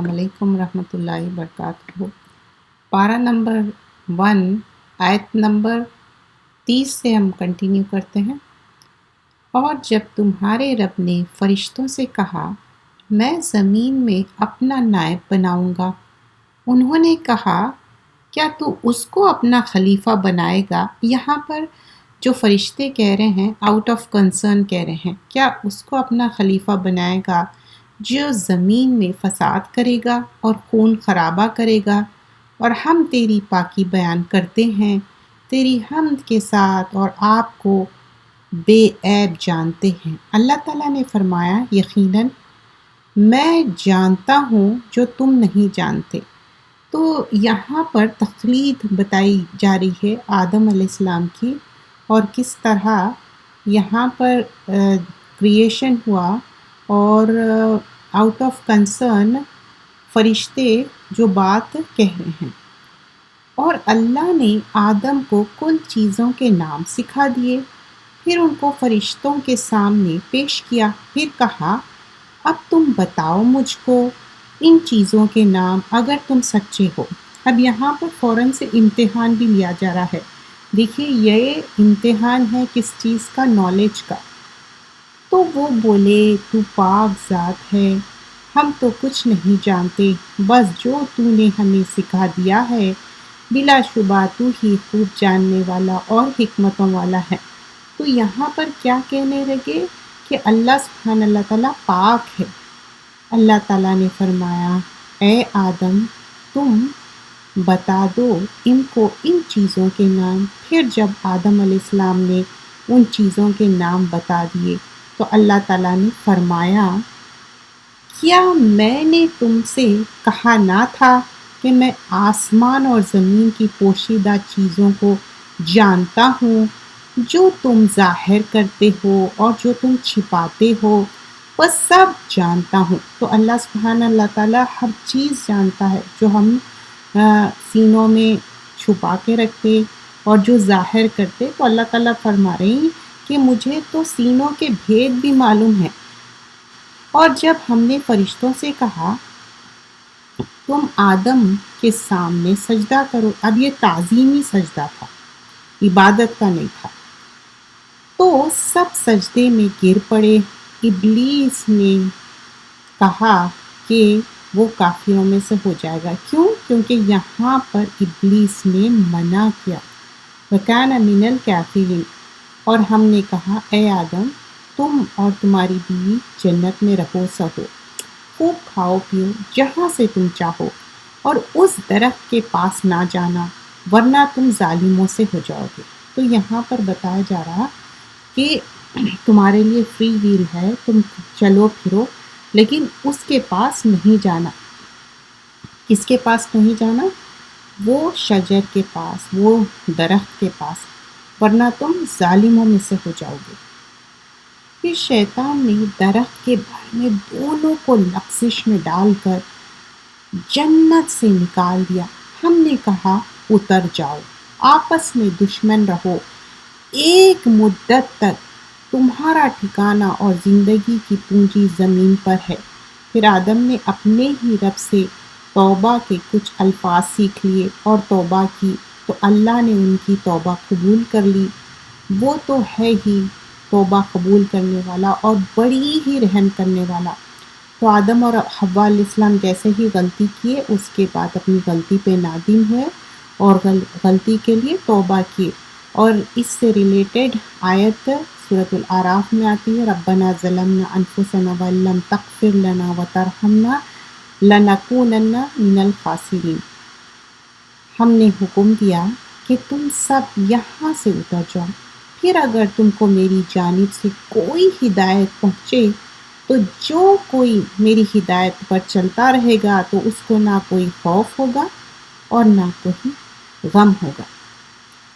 السلام علیکم ورحمۃ اللہ وبرکاتہ۔ پارہ نمبر 1 آیت نمبر 30 سے ہم کنٹینیو کرتے ہیں۔ اور جب تمہارے رب نے فرشتوں سے کہا میں زمین میں اپنا نائب بناؤں گا، انہوں نے کہا کیا تو اس کو اپنا خلیفہ بنائے گا؟ یہاں پر جو فرشتے کہہ رہے ہیں آؤٹ آف کنسرن کہہ رہے ہیں، کیا اس کو اپنا خلیفہ بنائے گا جو زمین میں فساد کرے گا اور خون خرابہ کرے گا؟ اور ہم تیری پاکی بیان کرتے ہیں تیری حمد کے ساتھ اور آپ کو بے عیب جانتے ہیں۔ اللہ تعالیٰ نے فرمایا یقیناً میں جانتا ہوں جو تم نہیں جانتے۔ تو یہاں پر تخلید بتائی جا رہی ہے آدم علیہ السلام کی، اور کس طرح یہاں پر کریشن ہوا اور آؤٹ آف کنسرن فرشتے جو بات کہہ رہے ہیں۔ اور اللہ نے آدم کو کل چیزوں کے نام سکھا دیے، پھر ان کو فرشتوں کے سامنے پیش کیا، پھر کہا اب تم بتاؤ مجھ کو ان چیزوں کے نام اگر تم سچے ہو۔ اب یہاں پر فوراً سے امتحان بھی لیا جا رہا ہے۔ دیکھیے یہ امتحان ہے کس چیز کا؟ نالج کا۔ تو وہ بولے تو پاک ذات ہے، ہم تو کچھ نہیں جانتے، بس جو تو نے ہمیں سکھا دیا ہے، بلا شبہ تو ہی خوب جاننے والا اور حکمتوں والا ہے۔ تو یہاں پر کیا کہنے لگے کہ اللہ سبحانہ اللہ تعالیٰ پاک ہے۔ اللہ تعالیٰ نے فرمایا اے آدم تم بتا دو ان کو ان چیزوں کے نام۔ پھر جب آدم علیہ السلام نے ان چیزوں کے نام بتا دیے تو اللہ تعالیٰ نے فرمایا کیا میں نے تم سے کہا نہ تھا کہ میں آسمان اور زمین کی پوشیدہ چیزوں کو جانتا ہوں، جو تم ظاہر کرتے ہو اور جو تم چھپاتے ہو وہ سب جانتا ہوں۔ تو اللہ سبحانہ اللہ تعالیٰ ہر چیز جانتا ہے، جو ہم سینوں میں چھپا کے رکھتے اور جو ظاہر کرتے۔ تو اللہ تعالیٰ فرما رہے ہیں کہ مجھے تو سینوں کے بھید بھی معلوم ہے۔ اور جب ہم نے فرشتوں سے کہا تم آدم کے سامنے سجدہ کرو، اب یہ تعظیمی سجدہ تھا، عبادت کا نہیں تھا، تو سب سجدے میں گر پڑے۔ ابلیس نے کہا کہ وہ کافروں میں سے ہو جائے گا۔ کیوں؟ کیونکہ یہاں پر ابلیس نے منع کیا وَكَانَ مِنَ الْكَافِرِينَ۔ اور ہم نے کہا اے آدم تم اور تمہاری بیوی جنت میں رہو سہو، خوب کھاؤ پیو جہاں سے تم چاہو، اور اس درخت کے پاس نہ جانا ورنہ تم ظالموں سے ہو جاؤ گے۔ تو یہاں پر بتایا جا رہا کہ تمہارے لیے فری ویل ہے، تم چلو پھرو، لیکن اس کے پاس نہیں جانا۔ کس کے پاس نہیں جانا؟ وہ شجر کے پاس، وہ درخت کے پاس، ورنہ تم ظالموں میں سے ہو جاؤ گے۔ پھر شیطان نے درخت کے بارے میں دونوں کو لغزش میں ڈال کر جنت سے نکال دیا۔ ہم نے کہا اتر جاؤ، آپس میں دشمن رہو، ایک مدت تک تمہارا ٹھکانہ اور زندگی کی پونجی زمین پر ہے۔ پھر آدم نے اپنے ہی رب سے توبہ کے کچھ الفاظ سیکھ لیے اور توبہ کی، تو اللہ نے ان کی توبہ قبول کر لی۔ وہ تو ہے ہی توبہ قبول کرنے والا اور بڑی ہی رحم کرنے والا۔ تو آدم اور حوا علیہ السلام جیسے ہی غلطی کیے، اس کے بعد اپنی غلطی پہ نادم ہوئے اور غلطی کے لیے توبہ کیے۔ اور اس سے ریلیٹڈ آیت سورۃ الاعراف میں آتی ہے ربنا ظلمنا انفسنا وان لم تغفر لنا وترحمنا لنکونن من الخاسرین۔ ہم نے حکم دیا کہ تم سب یہاں سے اتر جاؤ، پھر اگر تم کو میری جانب سے کوئی ہدایت پہنچے تو جو کوئی میری ہدایت پر چلتا رہے گا تو اس کو نہ کوئی خوف ہوگا اور نہ کوئی غم ہوگا۔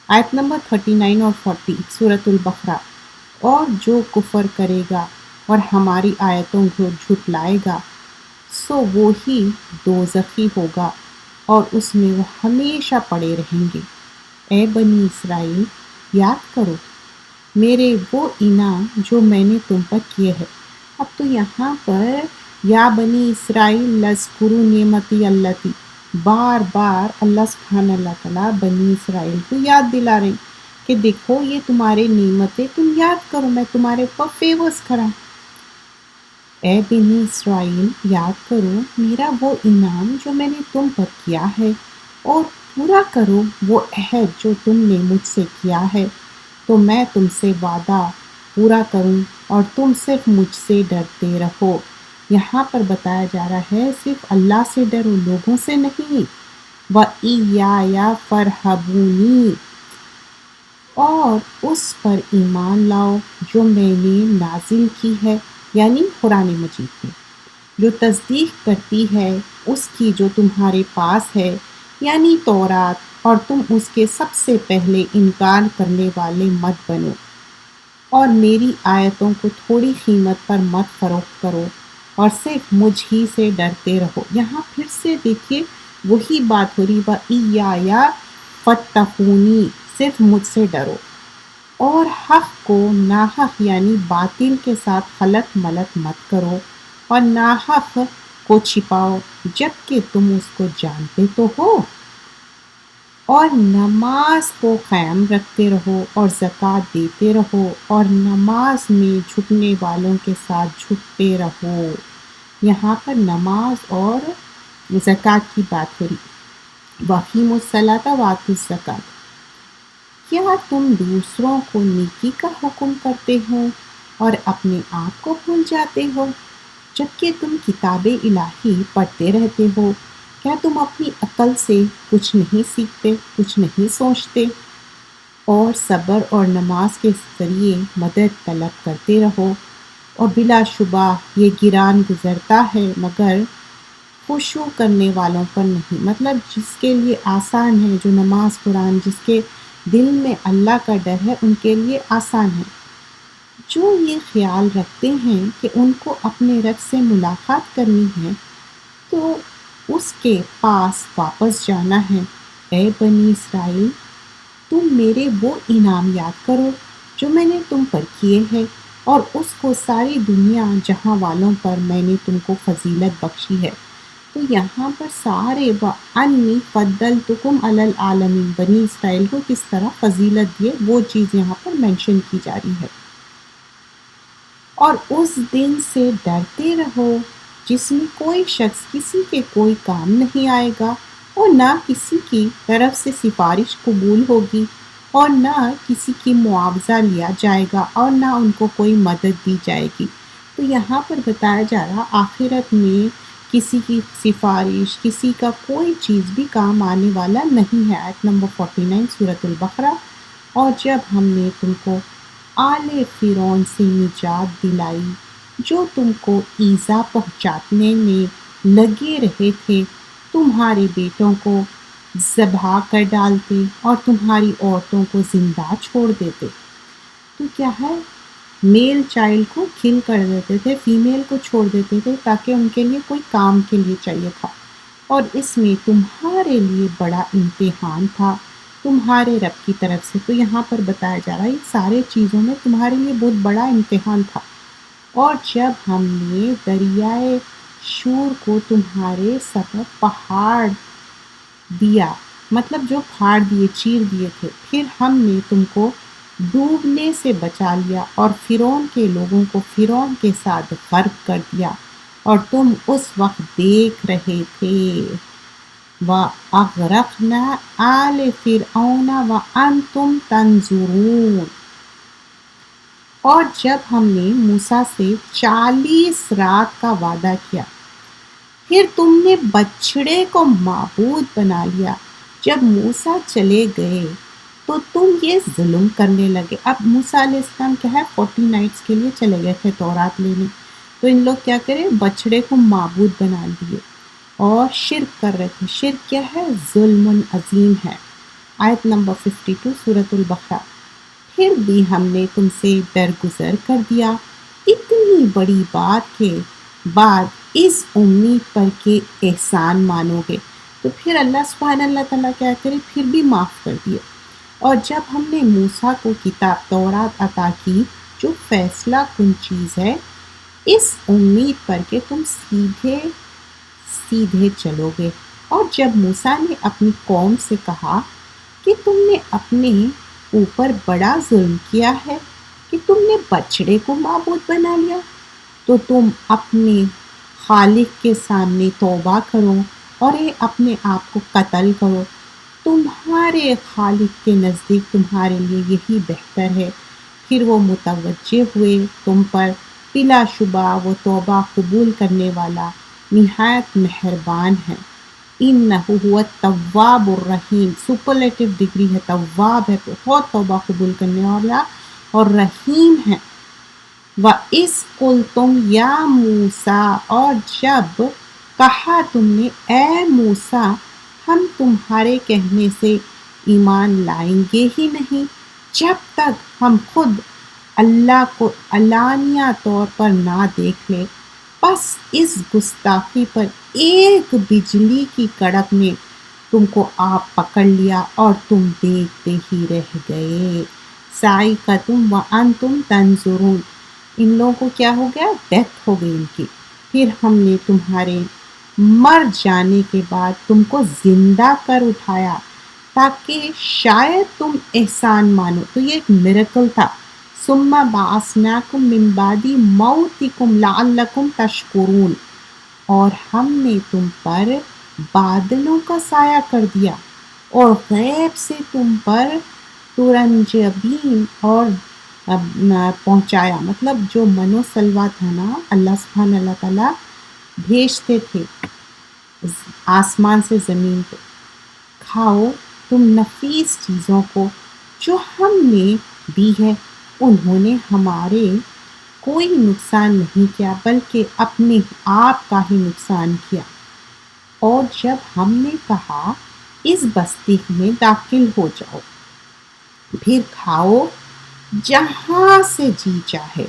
آیت نمبر 39 اور 40 سورۃ البقرہ۔ اور جو کفر کرے گا اور ہماری آیتوں کو جھٹلائے گا سو وہی دوزخی ہوگا اور اس میں وہ ہمیشہ پڑے رہیں گے۔ اے بنی اسرائیل یاد کرو میرے وہ انعام جو میں نے تم پر کیے ہیں۔ اب تو یہاں پر یا بنی اسرائیل لذکروا نعمتی اللتی، بار بار اللہ سبحانہ اللہ تعالیٰ بنی اسرائیل کو یاد دلا رہے ہیں کہ دیکھو یہ تمہارے نعمتیں تم یاد کرو، میں تمہارے اوپر فیورز کرا. اے بنی اسرائیل یاد کرو میرا وہ انعام جو میں نے تم پر کیا ہے، اور پورا کرو وہ عہد جو تم نے مجھ سے کیا ہے، تو میں تم سے وعدہ پورا کروں اور تم صرف مجھ سے ڈرتے رہو. یہاں پر بتایا جا رہا ہے صرف اللہ سے ڈرو، لوگوں سے نہیں. وَإِيَّايَ فَارْهَبُونِي، اور اس پر ایمان لاؤ جو میں نے نازل کی ہے، یعنی قرآن مجید میں، جو تصدیق کرتی ہے اس کی جو تمہارے پاس ہے، یعنی تورات، اور تم اس کے سب سے پہلے انکار کرنے والے مت بنو، اور میری آیتوں کو تھوڑی قیمت پر مت فروخت کرو، اور صرف مجھ ہی سے ڈرتے رہو. یہاں پھر سے دیکھیے وہی بات ہو رہی، وَإِيَّايَ فَاتَّقُونِی، صرف مجھ سے ڈرو، اور حق کو ناحق یعنی باطل کے ساتھ خلط ملط مت کرو، اور ناحق کو چھپاؤ جبکہ تم اس کو جانتے تو ہو، اور نماز کو قائم رکھتے رہو اور زکوٰۃ دیتے رہو، اور نماز میں جھکنے والوں کے ساتھ جھکتے رہو. یہاں پر نماز اور زکوٰۃ کی بات ہو رہی. وَأَقِیمُوا الصَّلَاةَ وَآتُوا الزَّکَاةَ، کیا تم دوسروں کو نیکی کا حکم کرتے ہو اور اپنے آپ کو بھول جاتے ہو، جبکہ تم کتاب الہی پڑھتے رہتے ہو؟ کیا تم اپنی عقل سے کچھ نہیں سیکھتے، کچھ نہیں سوچتے؟ اور صبر اور نماز کے ذریعے مدد طلب کرتے رہو، اور بلا شبہ یہ گران گزرتا ہے مگر خشوع کرنے والوں پر نہیں. مطلب جس کے لیے آسان ہے، جو نماز قرآن جس کے دل میں اللہ کا ڈر ہے، ان کے لیے آسان ہے. جو یہ خیال رکھتے ہیں کہ ان کو اپنے رب سے ملاقات کرنی ہے تو اس کے پاس واپس جانا ہے. اے بنی اسرائیل، تم میرے وہ انعام یاد کرو جو میں نے تم پر کیے ہیں، اور اس کو ساری دنیا جہاں والوں پر میں نے تم کو فضیلت بخشی ہے. تو یہاں پر سارے وَأَنِّی فَضَّلْتُکُمْ عَلَى الْعَالَمِینَ، بنی اسرائیل کو کس طرح فضیلت دیے وہ چیز یہاں پر مینشن کی جا رہی ہے. اور اس دن سے ڈرتے رہو جس میں کوئی شخص کسی کے کوئی کام نہیں آئے گا، اور نہ کسی کی طرف سے سفارش قبول ہوگی، اور نہ کسی کی معاوضہ لیا جائے گا، اور نہ ان کو کوئی مدد دی جائے گی. تو یہاں پر بتایا جا رہا آخرت میں کسی کی سفارش، کسی کا کوئی چیز بھی کام آنے والا نہیں ہے. آیت نمبر 49 سورۃ البقرہ. اور جب ہم نے تم کو آل فرعون سے نجات دلائی جو تم کو ایذا پہنچانے میں لگے رہے تھے، تمہارے بیٹوں کو ذبح کر ڈالتے اور تمہاری عورتوں کو زندہ چھوڑ دیتے. تو کیا ہے، میل چائلڈ کو کل کر دیتے تھے، فیمیل کو چھوڑ دیتے تھے تاکہ ان کے لیے کوئی کام کے لیے چاہیے تھا. اور اس میں تمہارے لیے بڑا امتحان تھا تمہارے رب کی طرف سے. تو یہاں پر بتایا جا رہا ہے یہ سارے چیزوں میں تمہارے لیے بہت بڑا امتحان تھا. اور جب ہم نے دریائے شور کو تمہارے سبب پہاڑ دیا، مطلب جو پھاڑ دیے، چیر دیے تھے، پھر ہم نے تم کو ڈوبنے سے بچا لیا اور فرعون کے لوگوں کو فرعون کے ساتھ غرق کر دیا، اور تم اس وقت دیکھ رہے تھے. وَأَغْرَقْنَا آلَ فِرْعَوْنَ وَأَنْتُمْ تَنْظُرُونَ. اور جب ہم نے موسیٰ سے 40 رات کا وعدہ کیا، پھر تم نے بچھڑے کو معبود بنا لیا. جب موسیٰ چلے گئے تو تم یہ ظلم کرنے لگے. اب موسیٰ علیہ السلام کیا ہے 40 نائٹس کے لیے چلے گئے تھے تورات لینے، تو ان لوگ کیا کرے، بچھڑے کو معبود بنا لیے اور شرک کر رہے تھے. شرک کیا ہے، ظلم عظیم ہے. آیت نمبر 52 سورۃ البقرہ. پھر بھی ہم نے تم سے درگزر کر دیا اتنی بڑی بات کے بعد اس امید پر کہ احسان مانو گے. تو پھر اللہ سبحانہ اللہ تعالیٰ کیا کرے، پھر بھی معاف کر دیے. اور جب ہم نے موسیٰ کو کتاب تورات عطا کی جو فیصلہ کن چیز ہے، اس امید پر کہ تم سیدھے سیدھے چلو گے۔ اور جب موسیٰ نے اپنی قوم سے کہا کہ تم نے اپنے اوپر بڑا ظلم کیا ہے کہ تم نے بچڑے کو معبود بنا لیا، تو تم اپنے خالق کے سامنے توبہ کرو اور اپنے آپ کو قتل کرو، تمہارے خالق کے نزدیک تمہارے لیے یہی بہتر ہے۔ پھر وہ متوجہ ہوئے تم پر، بلا شبہ وہ توبہ قبول کرنے والا نہایت مہربان ہے۔ انہ هو التواب الرحیم، سپرلیٹو ڈگری ہے، تواب ہے، بہت توبہ قبول کرنے والا اور رحیم ہے۔ وَإِذْ قُلْتُمْ یا موسیٰ، اور جب کہا تم نے اے موسیٰ، ہم تمہارے کہنے سے ایمان لائیں گے ہی نہیں جب تک ہم خود اللہ کو علانیہ طور پر نہ دیکھ لیں۔ بس اس گستاخی پر ایک بجلی کی کڑک نے تم کو آپ پکڑ لیا اور تم دیکھتے ہی رہ گئے۔ صاعقۃ وانتم تنظرون، ان لوگوں کو کیا ہو گیا؟ ڈیتھ ہو گئی ان کی۔ پھر ہم نے تمہارے مر جانے کے بعد تم کو زندہ کر اٹھایا تاکہ شاید تم احسان مانو، تو یہ ایک میریکل تھا۔ ثم بعثناکم من بعد موتکم لعلکم تشکرون، اور ہم نے تم پر بادلوں کا سایہ کر دیا اور غیب سے تم پر ترنجبین اور پہنچایا، مطلب جو منو سلوا تھا نا، اللہ تعالیٰ بھیجتے تھے آسمان سے زمین پہ، کھاؤ تم نفیس چیزوں کو جو ہم نے دی ہے، انہوں نے ہمارے کوئی نقصان نہیں کیا بلکہ اپنے آپ کا ہی نقصان کیا۔ اور جب ہم نے کہا اس بستی میں داخل ہو جاؤ، پھر کھاؤ جہاں سے جی چاہے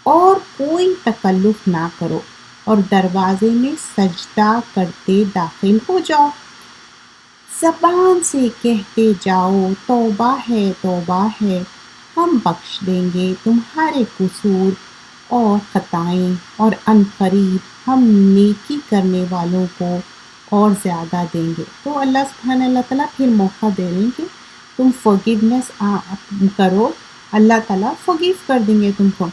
اور کوئی تکلف نہ کرو اور دروازے میں سجدہ کرتے داخل ہو جاؤ، زبان سے کہتے جاؤ توبہ ہے، ہم بخش دیں گے تمہارے قصور اور خطائیں، اور عنقریب ہم نیکی کرنے والوں کو اور زیادہ دیں گے۔ تو اللہ تعالیٰ پھر موقع دے رہے ہیں کہ تم forgiveness کرو، اللہ تعالیٰ forgive کر دیں گے تم کو۔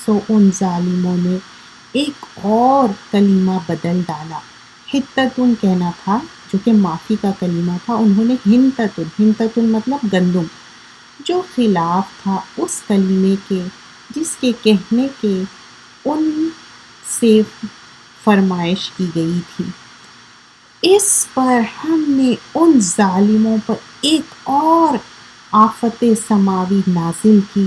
سو ان ظالموں نے ایک اور کلمہ بدل ڈالا، حتتن کہنا تھا جو کہ معافی کا کلمہ تھا، انہوں نے ہنتتن مطلب گندم، جو خلاف تھا اس کلمے کے جس کے کہنے کے ان سے فرمائش کی گئی تھی۔ اس پر ہم نے ان ظالموں پر ایک اور آفت سماوی نازل کی،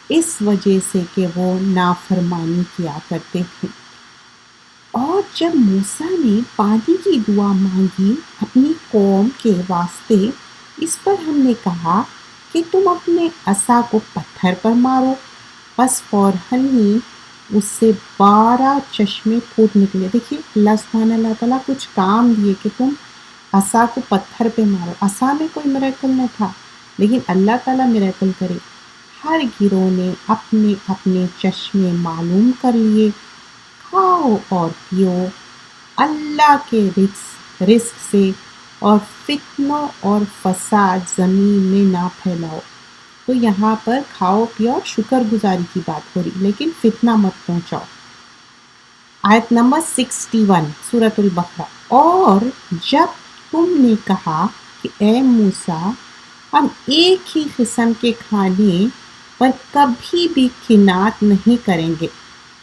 اس وجہ سے کہ وہ نافرمانی کیا کرتے تھے۔ اور جب موسیٰ نے پانی کی دعا مانگی اپنی قوم کے واسطے، اس پر ہم نے کہا کہ تم اپنے عصا کو پتھر پر مارو، بس فوراً ہی اس سے 12 چشمے پھوٹ نکلے۔ دیکھیے اللہ تعالیٰ کچھ کام دیے کہ تم عصا کو پتھر پہ مارو، عصا میں کوئی میریکل نہ تھا، لیکن اللہ تعالیٰ میریکل کرے۔ ہر گروہ نے اپنے اپنے چشمے معلوم کر لیے، کھاؤ اور پیو اللہ کے رزق سے، اور فتنوں اور فساد زمین میں نہ پھیلاؤ۔ تو یہاں پر کھاؤ پیو اور شکر گزاری کی بات ہو رہی، لیکن فتنہ مت پہنچاؤ۔ آیت نمبر 61 سورۃ البقرہ۔ اور جب تم نے کہا کہ اے موسیٰ، ہم ایک ہی قسم کے کھانے پر کبھی بھی قناعت نہیں کریں گے۔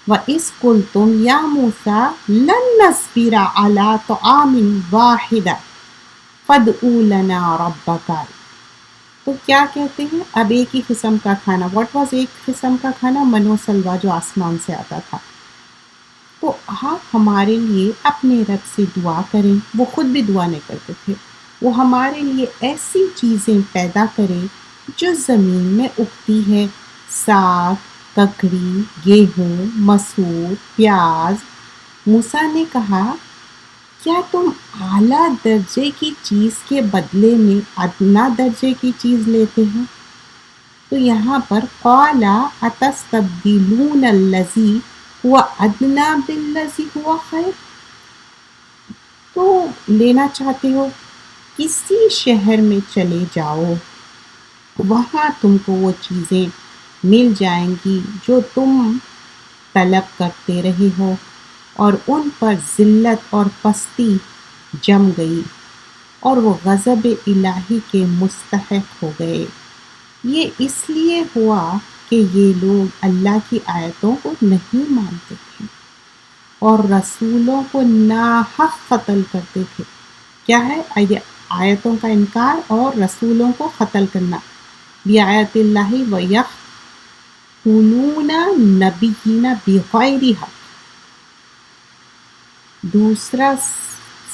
وَإِذْ قُلْتُمْ یا موسیٰ لَن نَّصْبِرَ عَلَىٰ طَعَامٍ وَاحِدٍ فَادْعُ لَنَا رَبَّكَ۔ تو کیا کہتے ہیں؟ اب ایک ہی قسم کا کھانا، واٹ واز ایک قسم کا کھانا؟ منو سلوا جو آسمان سے آتا تھا۔ تو آپ ہمارے لیے اپنے رب سے دعا کریں، وہ خود بھی دعا نہیں کرتے تھے، وہ ہمارے لیے ایسی چیزیں پیدا کرے جو زمین میں اگتی ہے، ساگ، ککڑی، گیہوں، مسور، پیاز۔ موسیٰ نے کہا کیا تم اعلیٰ درجے کی چیز کے بدلے میں ادنا درجے کی چیز لیتے ہیں؟ تو یہاں پر قَالَ أَتَسْتَبْدِلُونَ الَّذِي ہوا ادنا بالذی ہوا خیر، تو لینا چاہتے ہو کسی شہر میں چلے جاؤ، وہاں تم کو وہ چیزیں مل جائیں گی جو تم طلب کرتے رہے ہو، اور ان پر ذلت اور پستی جم گئی اور وہ غضب الہی کے مستحق ہو گئے۔ یہ اس لیے ہوا کہ یہ لوگ اللہ کی آیتوں کو نہیں مانتے تھے اور رسولوں کو ناحق قتل کرتے تھے۔ کیا ہے؟ آیتوں کا انکار اور رسولوں کو قتل کرنا۔ بِآیاتِ اللہ وَیَقْتُلُونَ النَّبِیِّینَ بِغَیرِ حق۔ دوسرا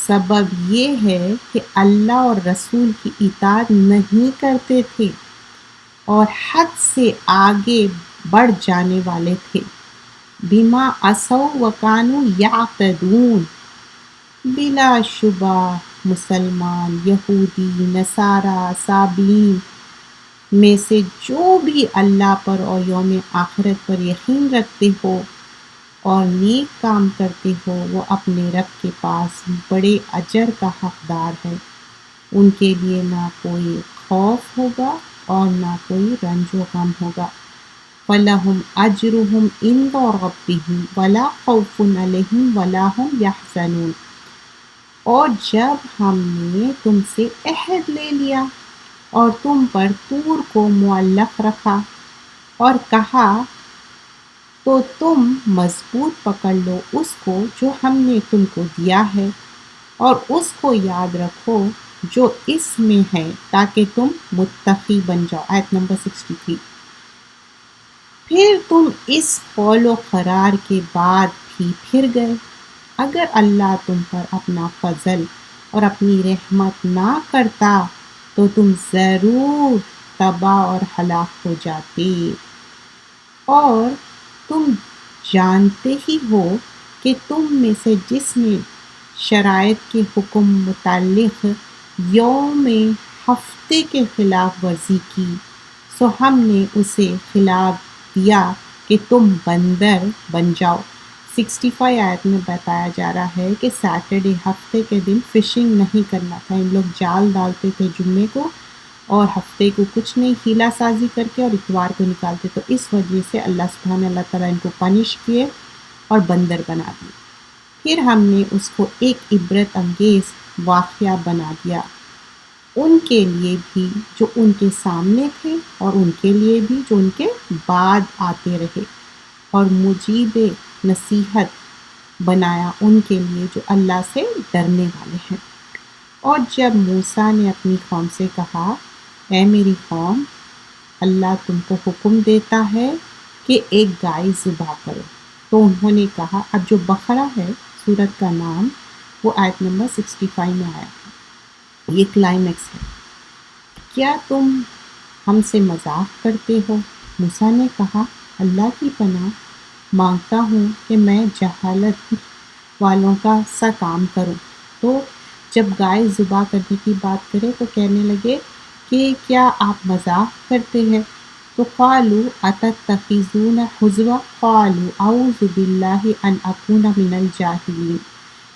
سبب یہ ہے کہ اللہ اور رسول کی اطاعت نہیں کرتے تھے اور حد سے آگے بڑھ جانے والے تھے۔ بما عصوا وکانوا یعتدون، بلا شبہ مسلمان، یہودی، نصارہ، صابئین میں سے جو بھی اللہ پر اور یوم آخرت پر یقین رکھتے ہو اور نیک کام کرتے ہو، وہ اپنے رب کے پاس بڑے اجر کا حقدار ہے۔ ان کے لیے نہ کوئی خوف ہوگا اور نہ کوئی رنج و غم ہوگا۔ وَلَهُمْ أَجْرُهُمْ عِنْدَ رَبِّهِمْ وَلَا خَوْفٌ عَلَيْهِمْ وَلَا هُمْ يَحْزَنُونَ۔ اور جب ہم نے تم سے عہد لے لیا اور تم پر طور کو معلق رکھا اور کہا تو تم مضبوط پکڑ لو اس کو جو ہم نے تم کو دیا ہے، اور اس کو یاد رکھو جو اس میں ہے تاکہ تم متقی بن جاؤ۔ آیت نمبر 63۔ پھر تم اس قول و قرار کے بعد بھی پھر گئے۔ اگر اللہ تم پر اپنا فضل اور اپنی رحمت نہ کرتا تو تم ضرور تباہ اور ہلاک ہو جاتے، اور تم جانتے ہی ہو کہ تم میں سے جس نے شرائط کے حکم متعلق یوم ہفتے کے خلاف ورزی کی، سو ہم نے اسے خلاف دیا کہ تم بندر بن جاؤ۔ 65 آیت میں بتایا جا رہا ہے کہ سیٹرڈے ہفتے کے دن فشنگ نہیں کرنا تھا۔ ان لوگ جال ڈالتے تھے جمعے کو اور ہفتے کو کچھ نہیں، ہیلا سازی کر کے، اور اتوار کو نکالتے، تو اس وجہ سے اللہ تعالیٰ ان کو پنش کیے اور بندر بنا دیے۔ پھر ہم نے اس کو ایک عبرت انگیز واقعہ بنا دیا، ان کے لیے بھی جو ان کے سامنے تھے اور ان کے لیے بھی جو ان کے بعد آتے رہے، اور مجیب نصیحت بنایا ان کے لیے جو اللہ سے ڈرنے والے ہیں۔ اور جب موسیٰ نے اپنی قوم سے کہا، اے میری قوم، اللہ تم کو حکم دیتا ہے کہ ایک گائے ذبح کرو، تو انہوں نے کہا، اب جو بقرہ ہے سورت کا نام، وہ آیت نمبر 65 میں آیا ہے، یہ کلائمیکس ہے، کیا تم ہم سے مذاق کرتے ہو؟ موسیٰ نے کہا، اللہ کی پناہ مانگتا ہوں کہ میں جہالت والوں کا سا کام کروں۔ تو جب گائے ذبح کرنے کی بات کرے تو کہنے لگے کہ کیا آپ مذاق کرتے ہیں؟ تو قالوا اتتخذون حزوا قالوا اعوذ باللہ ان اکون من الجاہلین،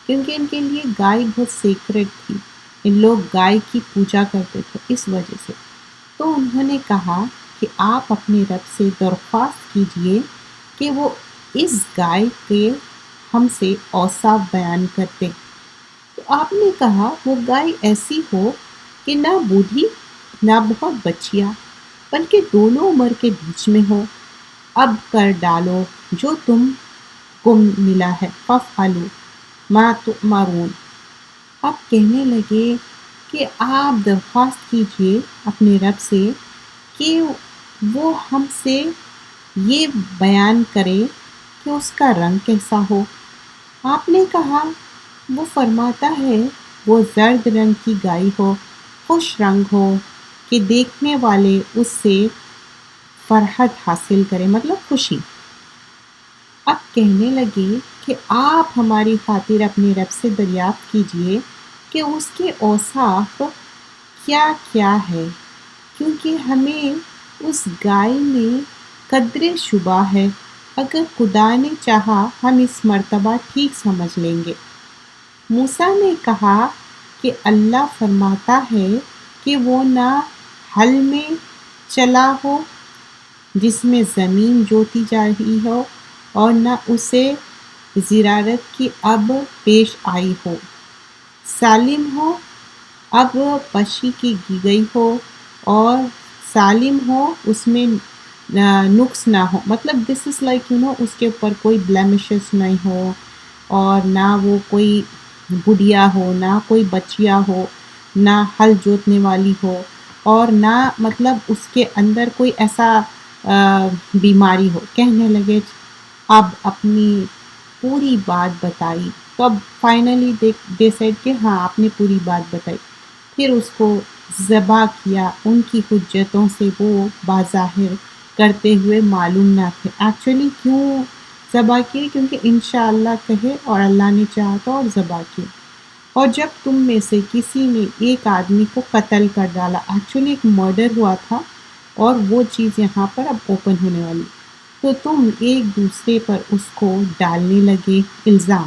کیونکہ ان کے لیے گائے بہت سیکرٹ تھی، ان لوگ گائے کی پوجا کرتے تھے، اس وجہ سے۔ تو انہوں نے کہا کہ آپ اپنے رب سے درخواست کیجئے کہ وہ اس گائے کے ہم سے اوصاف بیان کرتے۔ تو آپ نے کہا وہ گائے ایسی ہو کہ نہ بوڑھی نہ بہت بچیا، بلکہ دونوں عمر کے بیچ میں ہو۔ اب کر ڈالو جو تم کو ملا ہے، فَافْعَلُوا مَا تُؤْمَرُونَ۔ اب کہنے لگے کہ آپ درخواست کیجئے اپنے رب سے کہ وہ ہم سے یہ بیان کرے کہ اس کا رنگ کیسا ہو۔ آپ نے کہا وہ فرماتا ہے وہ زرد رنگ کی گائے ہو، خوش رنگ ہو کہ دیکھنے والے اس سے فرحت حاصل کرے، مطلب خوشی۔ اب کہنے لگے کہ آپ ہماری خاطر اپنے رب سے دریافت کیجئے کہ اس کے اوصاف کیا کیا ہے، کیونکہ ہمیں اس گائے میں قدر شبہ ہے اگر خدا نے چاہا ہم اس مرتبہ ٹھیک سمجھ لیں گے۔ موسیٰ نے کہا کہ اللہ فرماتا ہے کہ وہ نہ حل میں چلا ہو جس میں زمین جوتی جا رہی ہو اور نہ اسے زراعت کی اب پیش آئی ہو، سالم ہو اب پشی کی گئی ہو اور سالم ہو اس میں نقص نہ ہو، مطلب دس از لائک اس کے اوپر کوئی بلیمشز نہیں ہو اور نہ وہ کوئی بڑھیا ہو، نہ کوئی بچیا ہو، نہ ہل جوتنے والی ہو اور نہ مطلب اس کے اندر کوئی ایسا بیماری ہو۔ کہنے لگے اب اپنی پوری بات بتائی، تو اب فائنلی دے سیڈ کہ ہاں آپ نے پوری بات بتائی، پھر اس کو ذبح کیا۔ ان کی حجتوں سے وہ بظاہر کرتے ہوئے معلوم نہ تھے۔ ایکچولی کیوں ذبح کیے؟ کیونکہ انشاءاللہ کہے اور اللہ نے چاہا تو اور ذبح کیے۔ اور جب تم میں سے کسی نے ایک آدمی کو قتل کر ڈالا، ایکچولی ایک مرڈر ہوا تھا اور وہ چیز یہاں پر اب اوپن ہونے والی، تو تم ایک دوسرے پر اس کو ڈالنے لگے الزام،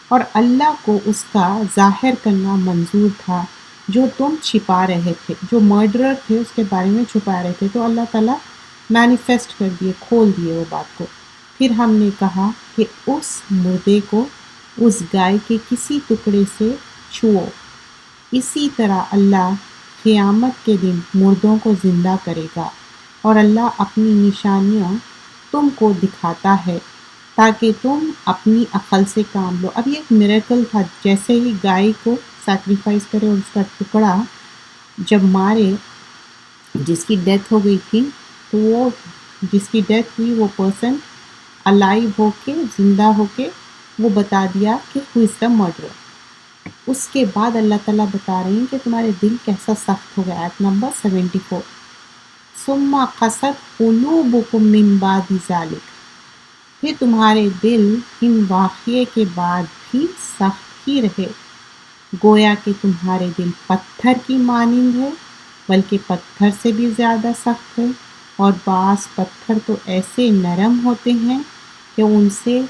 اور اللہ کو اس کا ظاہر کرنا منظور تھا جو تم چھپا رہے تھے، جو مرڈرر تھے اس کے بارے میں چھپا رہے تھے، تو اللہ تعالیٰ مینیفیسٹ کر دیے، کھول دیے وہ بات کو۔ پھر ہم نے کہا کہ اس مردے کو اس گائے کے کسی ٹکڑے سے چھوؤ، اسی طرح اللہ قیامت کے دن مردوں کو زندہ کرے گا، اور اللہ اپنی نشانیاں تم کو دکھاتا ہے تاکہ تم اپنی عقل سے کام لو۔ اب یہ ایک میریکل تھا، جیسے ہی گائے کو سیکریفائس کرے اور اس کا ٹکڑا جب مارے، جس کی ڈیتھ ہو گئی تھی، تو وہ جس کی ڈیتھ ہوئی وہ پرسن الائیو ہو کے، زندہ ہو کے وہ بتا دیا کہ ہو از دا مرڈرر۔ اس کے بعد اللہ تعالیٰ بتا رہے ہیں کہ تمہارے دل کیسا سخت ہو گیا۔ آیت نمبر 74، ثم قست قلوبکم من بعد ذلک، پھر تمہارے دل ان واقعے کے بعد بھی سخت ہی رہے، گویا کہ تمہارے دل پتھر کی مانند ہے، بلکہ پتھر سے بھی زیادہ سخت ہے، اور بعض پتھر تو ایسے نرم ہوتے ہیں کہ ان سے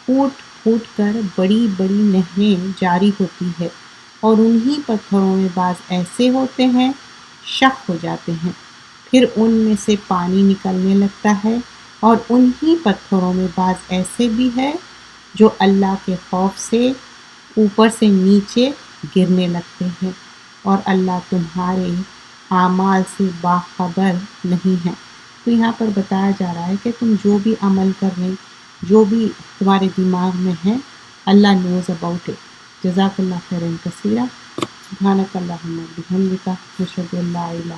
پھوٹ پھوٹ کر بڑی بڑی نہریں جاری ہوتی ہے، اور انہی پتھروں میں بعض ایسے ہوتے ہیں شق ہو جاتے ہیں، پھر ان میں سے پانی نکلنے لگتا ہے، اور انہی پتھروں میں بعض ایسے بھی ہے جو اللہ کے خوف سے اوپر سے نیچے گرنے لگتے ہیں، اور اللہ تمہارے اعمال سے باخبر نہیں ہے۔ تو یہاں پر بتایا جا رہا ہے کہ تم جو بھی عمل کر رہے، جو بھی تمہارے دماغ میں ہے، اللہ نوز اباؤٹ اٹ۔ جزاک اللہ خیرا کثیرا۔ سبحانک اللہم و بحمدک، نشہد ان لا الہ